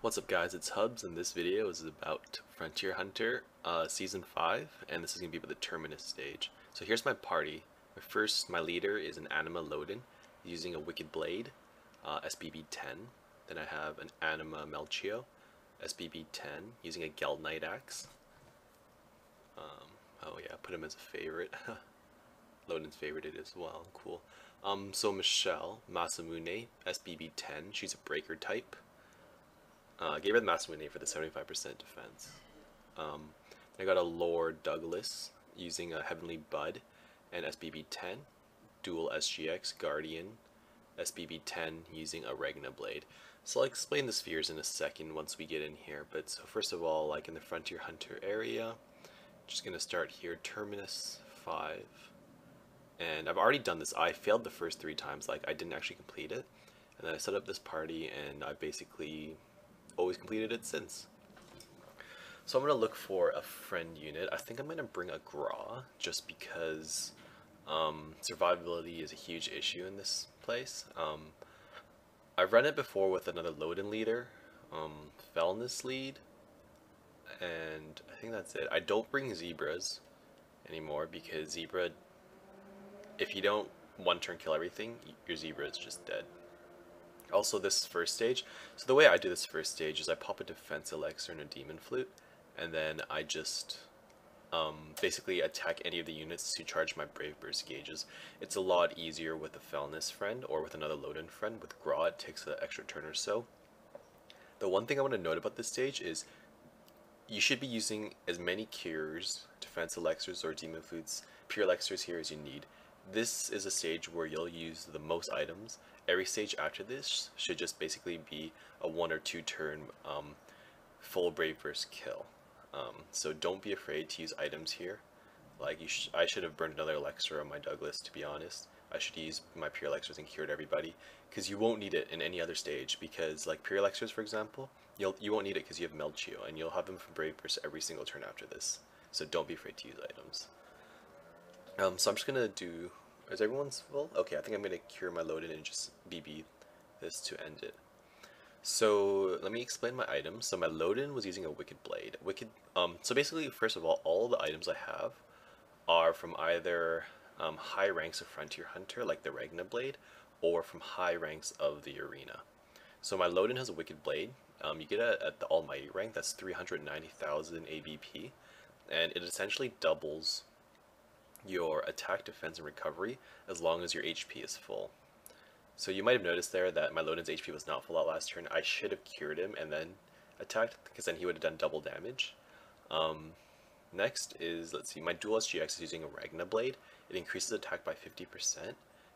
What's up guys, it's Hubs, and this video is about Frontier Hunter Season 5, and this is going to be about the Terminus stage. So here's my party. My leader is an Anima Lodin, using a Wicked Blade, SBB 10. Then I have an Anima Melchio, SBB 10, using a Geldnite axe. Oh yeah, put him as a favorite. Lodin's favorited as well, cool. So Michele, Masamune, SBB 10, she's a breaker type. Gave her the Masamune for the 75% defense. I got a Lord Douglas using a Heavenly Bud and SBB 10. Duel SGX Guardian SBB 10 using a Ragna Blade. So I'll explain the spheres in a second once we get in here. But so first of all, like in the Frontier Hunter area, just gonna start here. Terminus 5. And I've already done this. I failed the first 3 times, like I didn't actually complete it. And then I set up this party and I basically always completed it since. So I'm going to look for a friend unit. I think I'm going to bring a Gra just because survivability is a huge issue in this place. I've run it before with another Lodin leader, Felness lead, and I think that's it. I don't bring Zebras anymore because Zebra, if you don't one turn kill everything, your Zebra is just dead. Also this first stage, so the way I do this first stage is I pop a defense elixir and a demon flute, and then I just basically attack any of the units to charge my brave burst gauges. It's a lot easier with a Felness friend or with another Lodin friend. With Gra it takes an extra turn or so. The one thing I want to note about this stage is you should be using as many cures, defense elixirs or demon flutes, pure elixirs here as you need. This is a stage where you'll use the most items. Every stage after this should just basically be a 1 or 2 turn full brave burst kill. So don't be afraid to use items here. Like I should have burned another elixir on my Douglas, to be honest. I should use my pure elixirs and cured everybody, because you won't need it in any other stage. Because like pure elixirs, for example, you won't need it because you have Melchio, and you'll have them from brave burst every single turn after this. So don't be afraid to use items. So I'm just gonna do. Is everyone's full? Okay, I think I'm gonna cure my Lodin and just BB this to end it. So let me explain my items. So my Lodin was using a Wicked Blade. So basically, first of all the items I have are from either high ranks of Frontier Hunter, like the Ragna Blade, or from high ranks of the Arena. So my Lodin has a Wicked Blade. You get it at the Almighty rank. That's 390,000 ABP, and it essentially doubles your attack, defense, and recovery as long as your HP is full. So you might have noticed there that my Lodin's HP was not full that last turn. I should have cured him and then attacked, because then he would have done double damage. Next is, let's see, my Duel SGX is using a Ragna Blade. It increases attack by 50%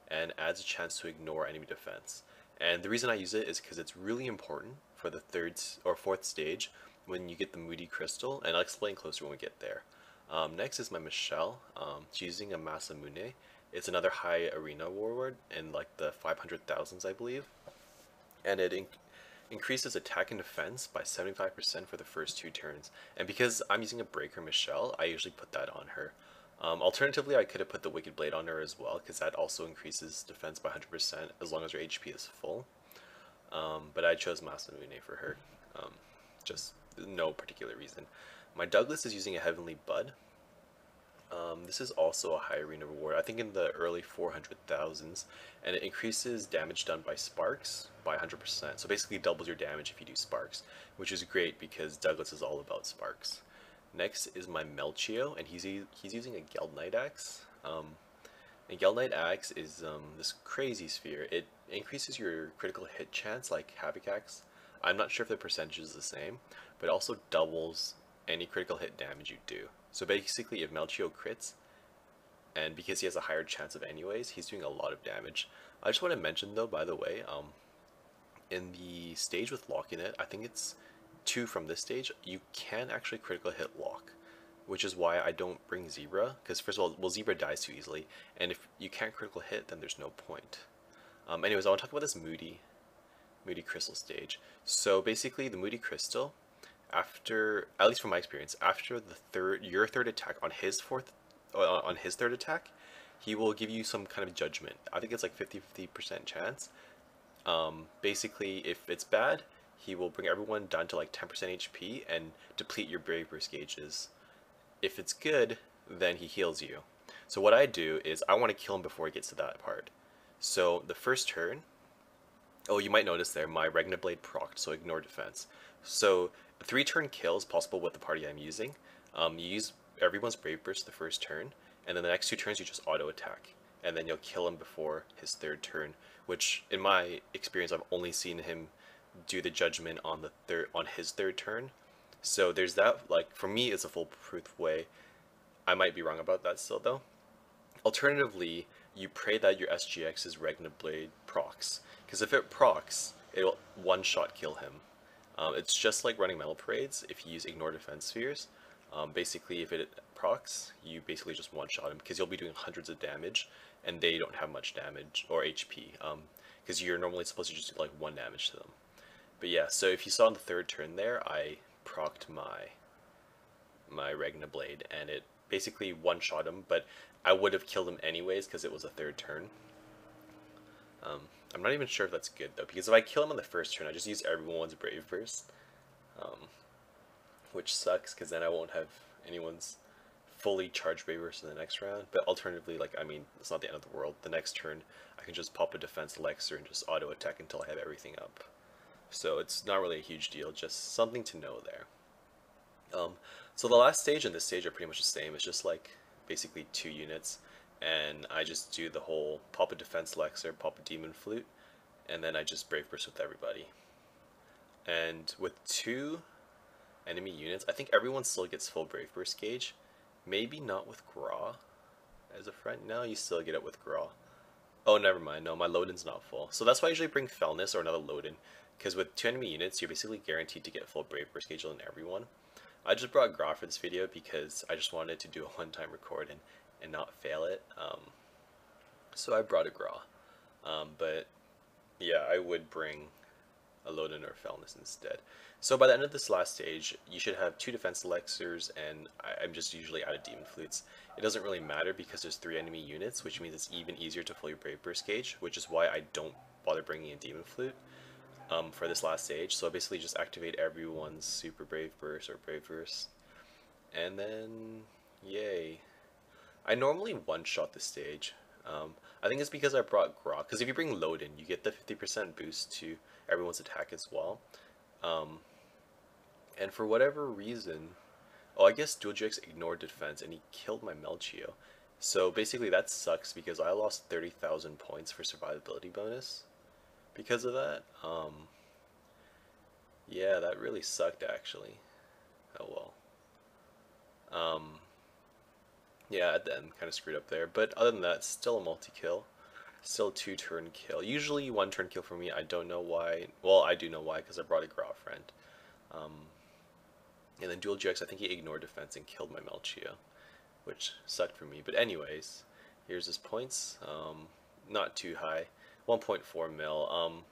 and adds a chance to ignore enemy defense. And the reason I use it is because it's really important for the 3rd or 4th stage when you get the Moody Crystal, and I'll explain closer when we get there. Next is my Michele. She's using a Masamune. It's another high arena warlord in like the 500,000s, I believe. And it increases attack and defense by 75% for the first 2 turns. And because I'm using a breaker Michele, I usually put that on her. Alternatively, I could have put the Wicked Blade on her as well, because that also increases defense by 100% as long as her HP is full. But I chose Masamune for her. Just no particular reason. My Douglas is using a Heavenly Bud. This is also a high arena reward, I think in the early 400,000s, and it increases damage done by sparks by 100%. So basically doubles your damage if you do sparks, which is great because Douglas is all about sparks. Next is my Melchio, and he's using a Geldnite axe. A Geldnite axe is this crazy sphere. It increases your critical hit chance like Havoc axe. I'm not sure if the percentage is the same, but it also doubles any critical hit damage you do. So basically, if Melchio crits, and because he has a higher chance of anyways, he's doing a lot of damage. I just want to mention though, by the way, in the stage with Lock in it, I think it's 2 from this stage, you can actually critical hit Lock, which is why I don't bring Zebra, because first of all, well, Zebra dies too easily, and if you can't critical hit, then there's no point. Anyways, I want to talk about this Moody Crystal stage. So basically, the Moody Crystal, after, at least from my experience, after your third attack on his 3rd attack, he will give you some kind of judgment. I think it's like 50% chance. Basically, if it's bad, he will bring everyone down to like 10% HP and deplete your Brave Burst gauges. If it's good, then he heals you. So what I do is I want to kill him before he gets to that part. So the first turn, oh, you might notice there, my Ragna Blade procced, so ignore defense. So 3-turn kill is possible with the party I'm using. You use everyone's Brave Burst the first turn, and then the next 2 turns you just auto attack, and then you'll kill him before his 3rd turn. Which, in my experience, I've only seen him do the judgment on his 3rd turn. So there's that. Like, for me, it's a foolproof way. I might be wrong about that still, though. Alternatively, you pray that your SGX's Ragna Blade procs, because if it procs, it'll one-shot kill him. It's just like running Metal Parades if you use Ignore Defense Spheres. Basically, if it procs, you basically just one-shot him, because you'll be doing hundreds of damage, and they don't have much damage, or HP, because you're normally supposed to just do like 1 damage to them. But yeah, so if you saw on the 3rd turn there, I procced my Ragna Blade, and it basically one-shot him, but I would have killed him anyways because it was a 3rd turn. I'm not even sure if that's good though, because if I kill him on the 1st turn, I just use everyone's Brave Burst, which sucks because then I won't have anyone's fully charged Brave Burst in the next round. But alternatively, like, I mean, it's not the end of the world. The next turn, I can just pop a defense elixir and just auto attack until I have everything up. So it's not really a huge deal, just something to know there. So the last stage and this stage are pretty much the same. It's just like basically 2 units, and I just do the whole pop a defense elixir, pop a demon flute, and then I just Brave Burst with everybody. And with 2 enemy units, I think everyone still gets full Brave Burst gauge. Maybe not with Gra as a friend. No, you still get it with Gra. Oh, never mind. No, my Lodin's not full. So that's why I usually bring Felness or another Lodin, because with 2 enemy units, you're basically guaranteed to get full Brave Burst gauge on everyone. I just brought Gra for this video because I just wanted to do a one-time record and not fail it. So I brought a Gra. But yeah, I would bring a Lodin or Felness instead. So by the end of this last stage, you should have 2 defense elixirs, and I'm just usually out of demon flutes. It doesn't really matter because there's 3 enemy units, which means it's even easier to fill your Brave Burst gauge, which is why I don't bother bringing a demon flute for this last stage. So I basically just activate everyone's super Brave Burst or Brave Burst, and then yay. I normally one-shot this stage. I think it's because I brought Gra, because if you bring Lodin, you get the 50% boost to everyone's attack as well. And for whatever reason, oh, I guess Duel SGX ignored defense and he killed my Melchio. So basically that sucks because I lost 30,000 points for survivability bonus because of that. Yeah, that really sucked actually. Oh well. Yeah, at the end, kind of screwed up there. But other than that, still a multi-kill. Still 2-turn kill. Usually 1-turn kill for me. I don't know why. Well, I do know why, because I brought a Gra friend. And then Duel SGX, I think he ignored defense and killed my Melchio, which sucked for me. But anyways, here's his points. Not too high. 1.4 mil.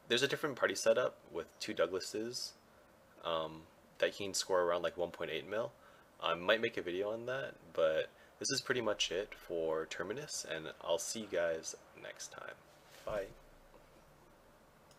There's a different party setup with 2 Douglases that he can score around like 1.8 mil. I might make a video on that, but this is pretty much it for Terminus, and I'll see you guys next time. Bye.